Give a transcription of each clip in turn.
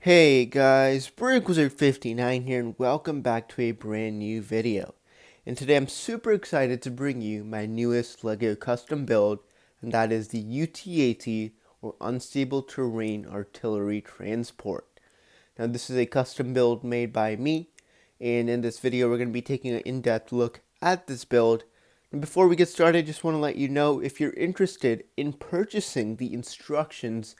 Hey guys, Wizard59 here and welcome back to a brand new video. And today I'm super excited to bring you my newest LEGO custom build, and that is the UTAT or Unstable Terrain Artillery Transport. Now this is a custom build made by me, and in this video we're going to be taking an in-depth look at this build. And before we get started, I just want to let you know if you're interested in purchasing the instructions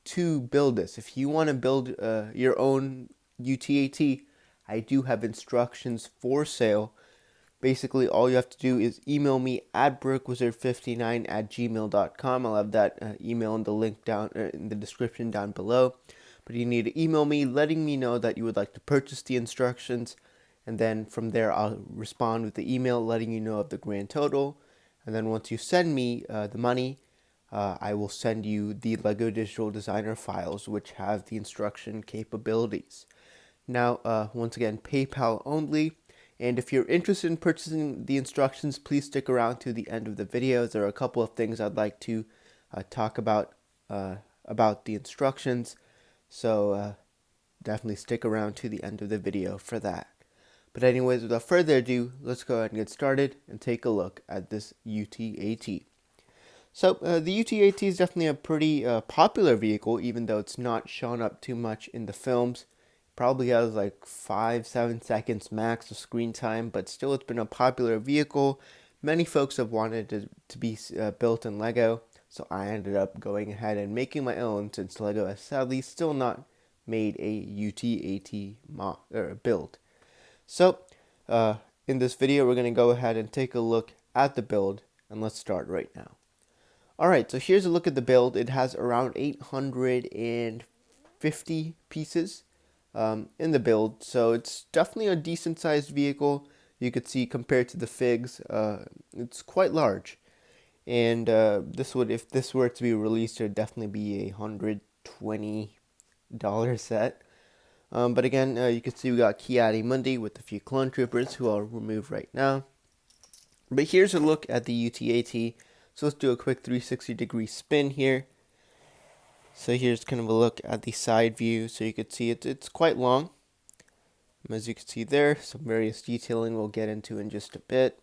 to build this. If you want to build your own UTAT, I do have instructions for sale. Basically, all you have to do is email me at brickwizard59@gmail.com. I'll have that email in the link down in the description down below. But you need to email me letting me know that you would like to purchase the instructions, and then from there I'll respond with the email letting you know of the grand total. And then once you send me the money, I will send you the LEGO Digital Designer files, which have the instruction capabilities. Now, once again, PayPal only. And if you're interested in purchasing the instructions, please stick around to the end of the video. There are a couple of things I'd like to talk about the instructions. So definitely stick around to the end of the video for that. But anyways, without further ado, let's go ahead and get started and take a look at this UTAT. So the UTAT is definitely a pretty popular vehicle, even though it's not shown up too much in the films. Probably has like 5-7 seconds max of screen time, but still it's been a popular vehicle. Many folks have wanted it to be built in LEGO, so I ended up going ahead and making my own, since LEGO has sadly still not made a UTAT build. So in this video we're going to go ahead and take a look at the build, and let's start right now. Alright, so here's a look at the build. It has around 850 pieces in the build, so it's definitely a decent sized vehicle. You could see compared to the figs, it's quite large. And if this were to be released, it would definitely be a $120 set. But again, you can see we got Ki-Adi-Mundi with a few clone troopers who I'll remove right now. But here's a look at the UTAT. So let's do a quick 360-degree spin here. So here's kind of a look at the side view. So you can see it's quite long. As you can see there, some various detailing we'll get into in just a bit.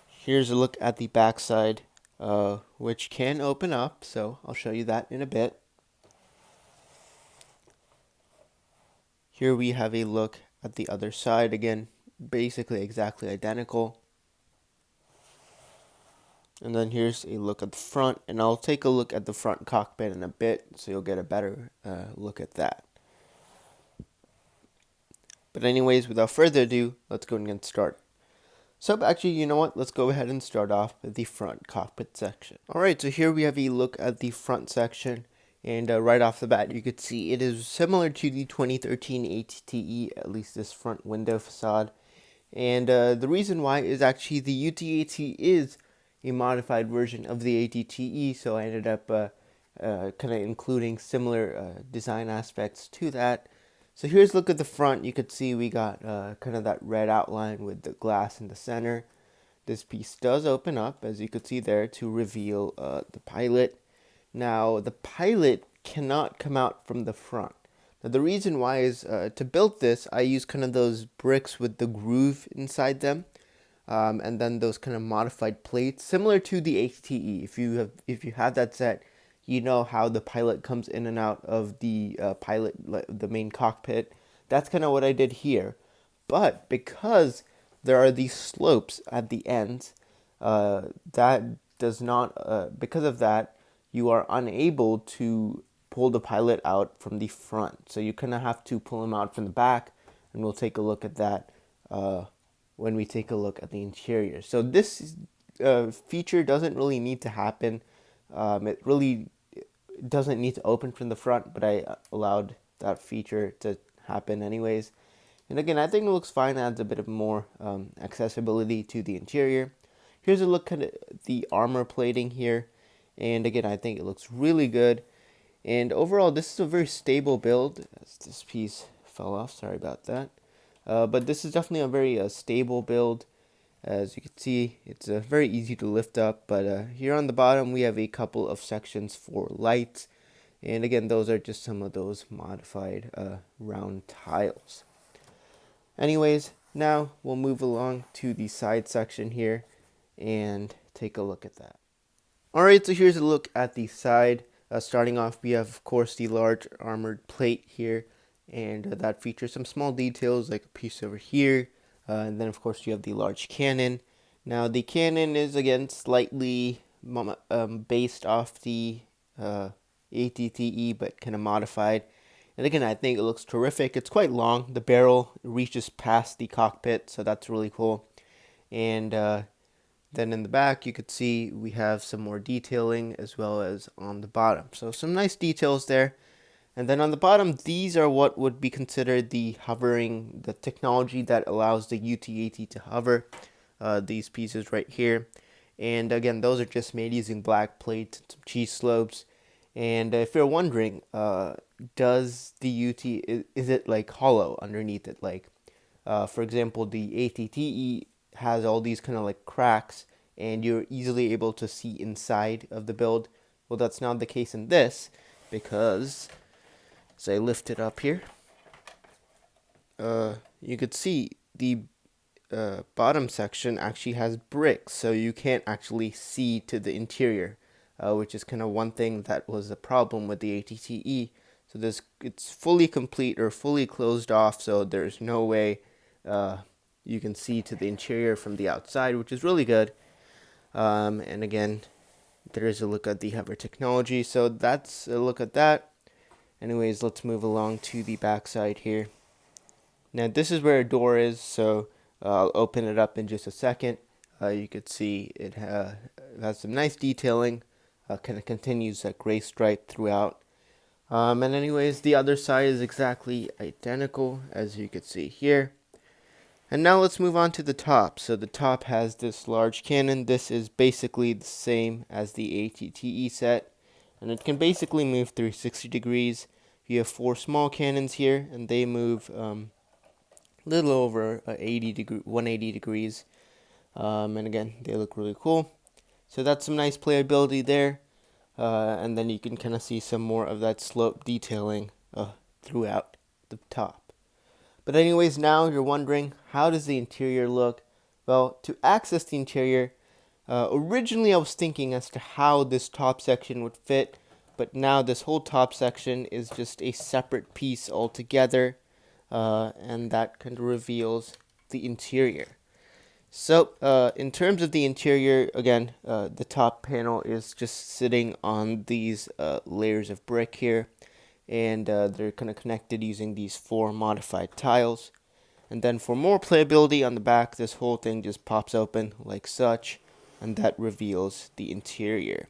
Here's a look at the back side, which can open up. So I'll show you that in a bit. Here we have a look at the other side. Again, basically exactly identical. And then here's a look at the front, and I'll take a look at the front cockpit in a bit, so you'll get a better look at that. But anyways, without further ado, let's go and get started. So actually, you know what? Let's go ahead and start off with the front cockpit section. Alright, so here we have a look at the front section, and right off the bat, you could see it is similar to the 2013 ATTE, at least this front window facade. And the reason why is actually the UTAT is a modified version of the ATTE, so I ended up kind of including similar design aspects to that. So here's a look at the front. You could see we got kind of that red outline with the glass in the center. This piece does open up, as you could see there, to reveal the pilot. Now, the pilot cannot come out from the front. Now, the reason why is to build this, I use kind of those bricks with the groove inside them. And then those kind of modified plates, similar to the HTE. If you have that set, you know how the pilot comes in and out of the the main cockpit. That's kind of what I did here. But because there are these slopes at the ends, that does not. Because of that, you are unable to pull the pilot out from the front. So you kind of have to pull him out from the back, and we'll take a look at that when we take a look at the interior. So this feature doesn't really need to happen. It really doesn't need to open from the front, but I allowed that feature to happen anyways. And again, I think it looks fine, adds a bit of more accessibility to the interior. Here's a look at the armor plating here. And again, I think it looks really good. And overall, this is a very stable build. As this piece fell off, sorry about that. But this is definitely a very stable build. As you can see, it's very easy to lift up. But here on the bottom, we have a couple of sections for lights. And again, those are just some of those modified round tiles. Anyways, now we'll move along to the side section here and take a look at that. Alright, so here's a look at the side. Starting off, we have, of course, the large armored plate here, and that features some small details like a piece over here. And then, of course, you have the large cannon. Now, the cannon is, again, slightly based off the ATTE, but kind of modified. And again, I think it looks terrific. It's quite long. The barrel reaches past the cockpit, so that's really cool. And then in the back, you could see we have some more detailing as well as on the bottom. So some nice details there. And then on the bottom, these are what would be considered the hovering, the technology that allows the UTAT to hover. These pieces right here. And again, those are just made using black plates and some cheese slopes. And if you're wondering, does the UT, is it like hollow underneath it? Like, for example, the ATTE has all these kind of like cracks, and you're easily able to see inside of the build. Well, that's not the case in this, because as I lift it up here, you could see the bottom section actually has bricks, so you can't actually see to the interior, which is kind of one thing that was a problem with the ATTE. So it's fully complete or fully closed off, so there's no way you can see to the interior from the outside, which is really good. And again, there is a look at the hover technology, so that's a look at that. Anyways, let's move along to the back side here. Now this is where a door is, so I'll open it up in just a second. You could see it has some nice detailing, kind of continues that gray stripe throughout. And anyways, the other side is exactly identical, as you could see here. And now let's move on to the top. So the top has this large cannon. This is basically the same as the ATTE set, and it can basically move 360 degrees. You have 4 small cannons here, and they move little over 180 degrees, and again, they look really cool. So that's some nice playability there, and then you can kind of see some more of that slope detailing throughout the top. But anyways, now you're wondering, how does the interior look? Well, to access the interior, originally I was thinking as to how this top section would fit, but now this whole top section is just a separate piece altogether. And that kind of reveals the interior. So in terms of the interior, again, the top panel is just sitting on these layers of brick here, and they're kind of connected using these 4 modified tiles. And then for more playability on the back, this whole thing just pops open like such, and that reveals the interior.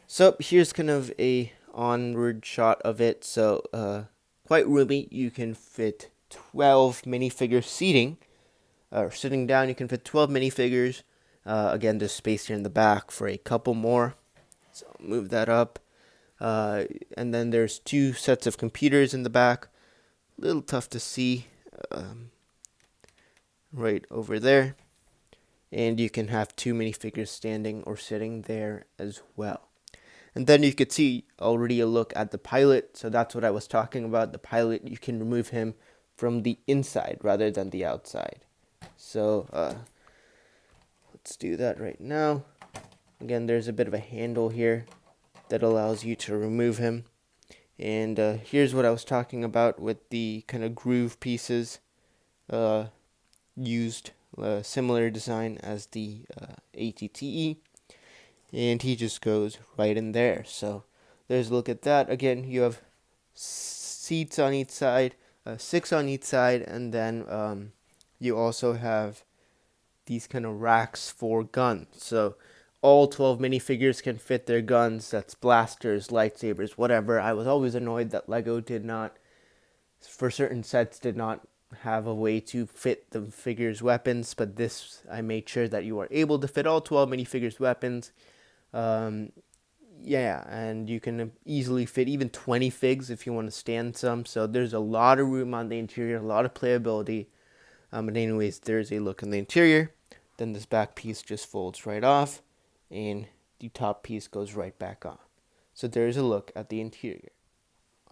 So here's kind of a onward shot of it. So quite roomy. You can fit 12 minifigures seating, or sitting down. You can fit 12 minifigures. Again, there's space here in the back for a couple more. So I'll move that up. And then there's 2 sets of computers in the back. A little tough to see right over there. And you can have 2 minifigures standing or sitting there as well. And then you could see already a look at the pilot. So that's what I was talking about. The pilot, you can remove him from the inside rather than the outside. So let's do that right now. Again, there's a bit of a handle here that allows you to remove him. And here's what I was talking about with the kind of groove pieces used. Similar design as the ATTE. And he just goes right in there. So there's a look at that. Again, you have seats on each side, 6 on each side, and then you also have these kind of racks for guns. So all 12 minifigures can fit their guns. That's blasters, lightsabers, whatever. I was always annoyed that Lego did not, for certain sets, did not have a way to fit the figures' weapons, but this, I made sure that you are able to fit all 12 minifigures' weapons. Yeah, and you can easily fit even 20 figs if you want to stand some. So there's a lot of room on the interior, a lot of playability. But anyways, there's a look in the interior. Then this back piece just folds right off, and the top piece goes right back on. So there's a look at the interior.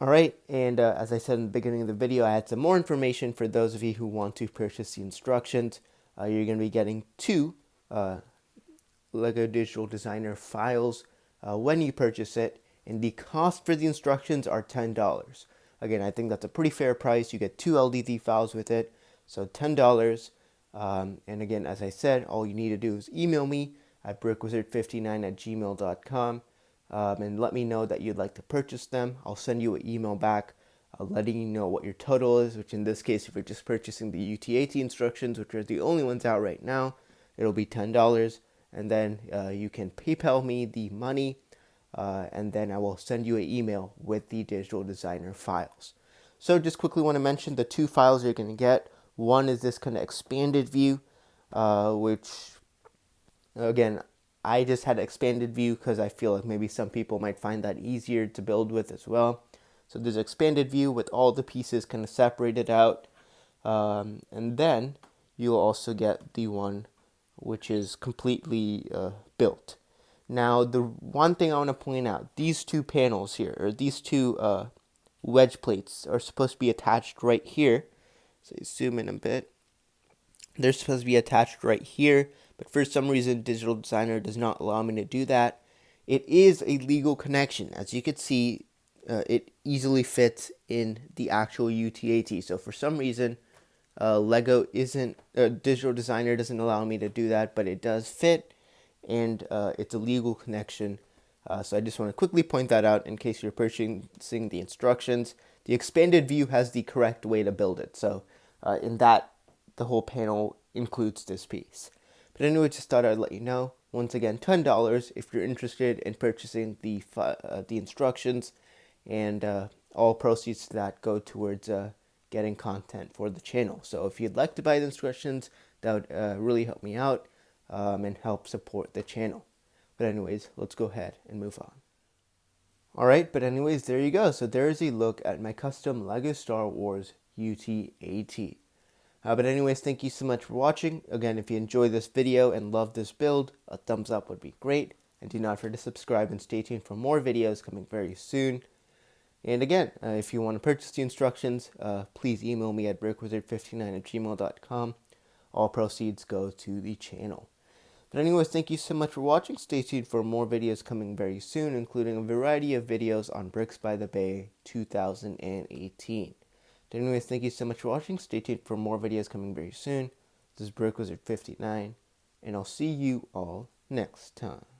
Alright, and as I said in the beginning of the video, I had some more information for those of you who want to purchase the instructions. You're going to be getting two Lego Digital Designer files when you purchase it, and the cost for the instructions are $10. Again, I think that's a pretty fair price. You get two LDD files with it, so $10. And again, as I said, all you need to do is email me at brickwizard59@gmail.com and let me know that you'd like to purchase them. I'll send you an email back letting you know what your total is, which in this case, if you're just purchasing the UTAT instructions, which are the only ones out right now, it'll be $10. And then you can PayPal me the money, and then I will send you an email with the Digital Designer files. So just quickly want to mention the two files you're going to get. One is this kind of expanded view, which, again, I just had expanded view because I feel like maybe some people might find that easier to build with as well. So there's expanded view with all the pieces kind of separated out. And then you'll also get the one which is completely built. Now, the one thing I want to point out, these two panels here, or these two wedge plates are supposed to be attached right here. So you zoom in a bit. They're supposed to be attached right here, but for some reason, Digital Designer does not allow me to do that. It is a legal connection. As you can see, it easily fits in the actual UTAT. So for some reason, Digital Designer doesn't allow me to do that, but it does fit, and it's a legal connection. So I just want to quickly point that out in case you're purchasing the instructions. The expanded view has the correct way to build it. So in that, the whole panel includes this piece. But anyway, just thought I'd let you know. Once again, $10 if you're interested in purchasing the instructions, and all proceeds to that go towards getting content for the channel. So if you'd like to buy the instructions, that would really help me out and help support the channel. But anyways, let's go ahead and move on. Alright, but anyways, there you go. So there is a look at my custom LEGO Star Wars UTAT. But anyways, thank you so much for watching. Again, if you enjoyed this video and love this build, a thumbs up would be great. And do not forget to subscribe and stay tuned for more videos coming very soon. And again, if you want to purchase the instructions, please email me at brickwizard59@gmail.com. All proceeds go to the channel. But anyways, thank you so much for watching. Stay tuned for more videos coming very soon, including a variety of videos on Bricks by the Bay 2018. But anyways, thank you so much for watching. Stay tuned for more videos coming very soon. This is Brickwizard59, and I'll see you all next time.